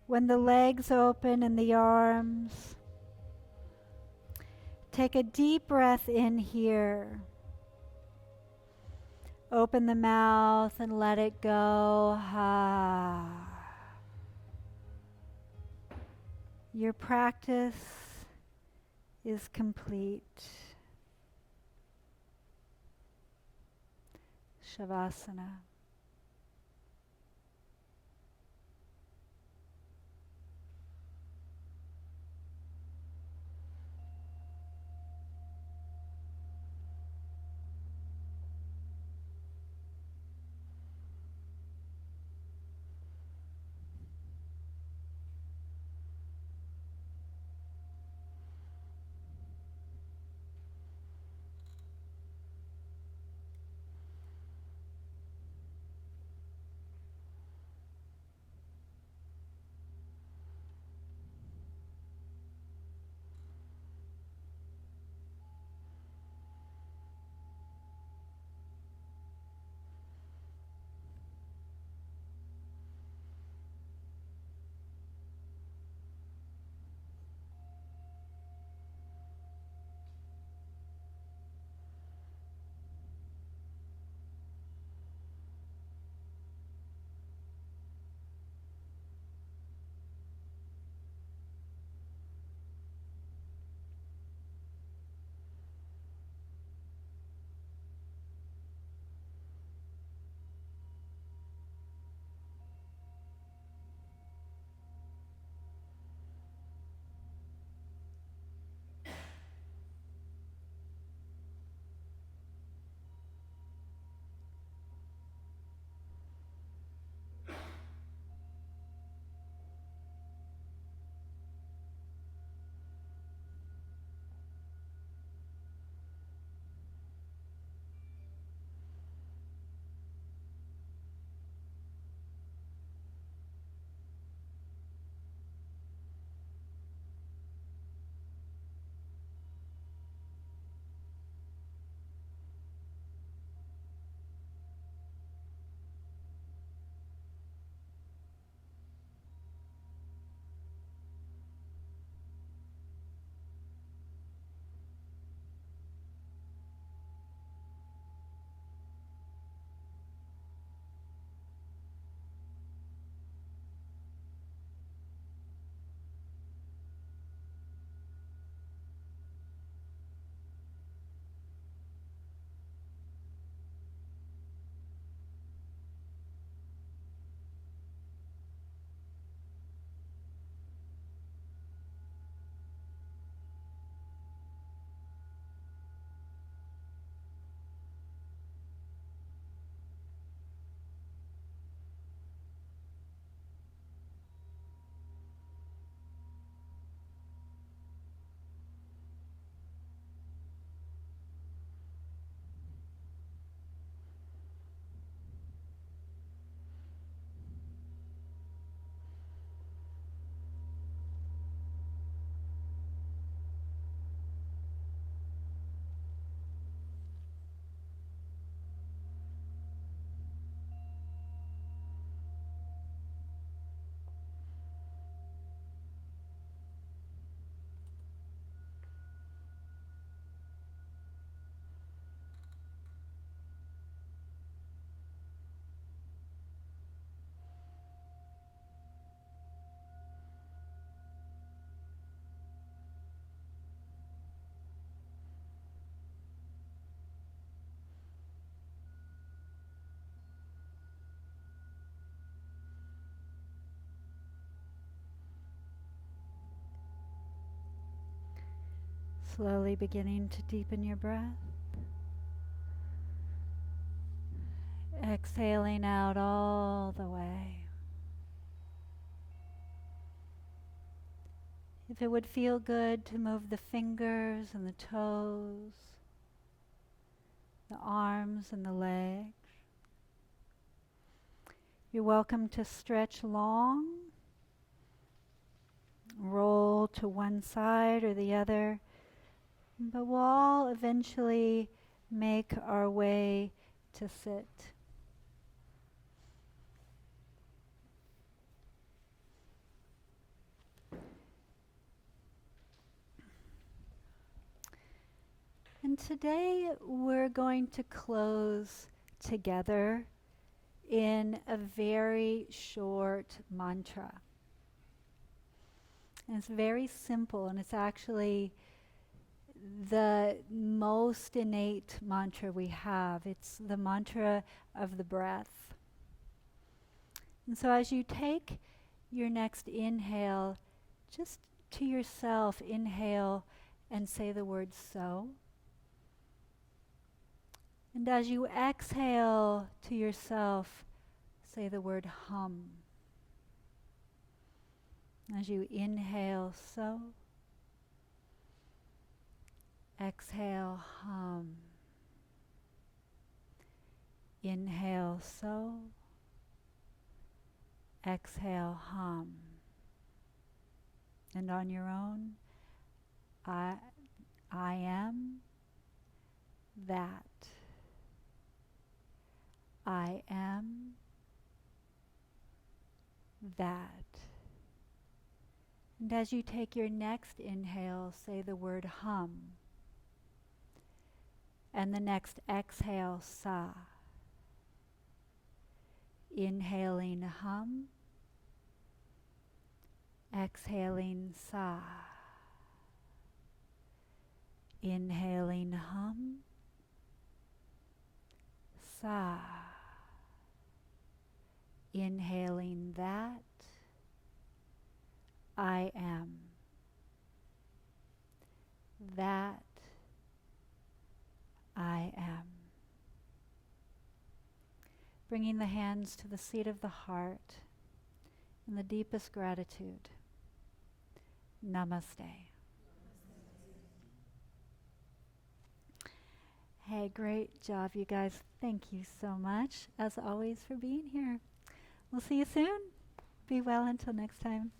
Speaker 2: When the legs open and the arms, take a deep breath in here. Open the mouth and let it go. Ha. Your practice is complete. Shavasana. Slowly beginning to deepen your breath. Exhaling out all the way. If it would feel good to move the fingers and the toes, the arms and the legs, you're welcome to stretch long, roll to one side or the other, but we'll all eventually make our way to sit. And today we're going to close together in a very short mantra. And it's very simple, and it's actually the most innate mantra we have. It's the mantra of the breath. And so as you take your next inhale, just to yourself, inhale and say the word so. And as you exhale to yourself, say the word hum. As you inhale, so. Exhale, hum. Inhale, so. Exhale, hum. And on your own, I am that. I am that. And as you take your next inhale, say the word hum. And the next exhale, sa. Inhaling hum. Exhaling sa. Inhaling hum. Sa. Inhaling that. I am. That. I am. Bringing the hands to the seat of the heart in the deepest gratitude. Namaste. Hey, great job, you guys. Thank you so much, as always, for being here. We'll see you soon. Be well until next time.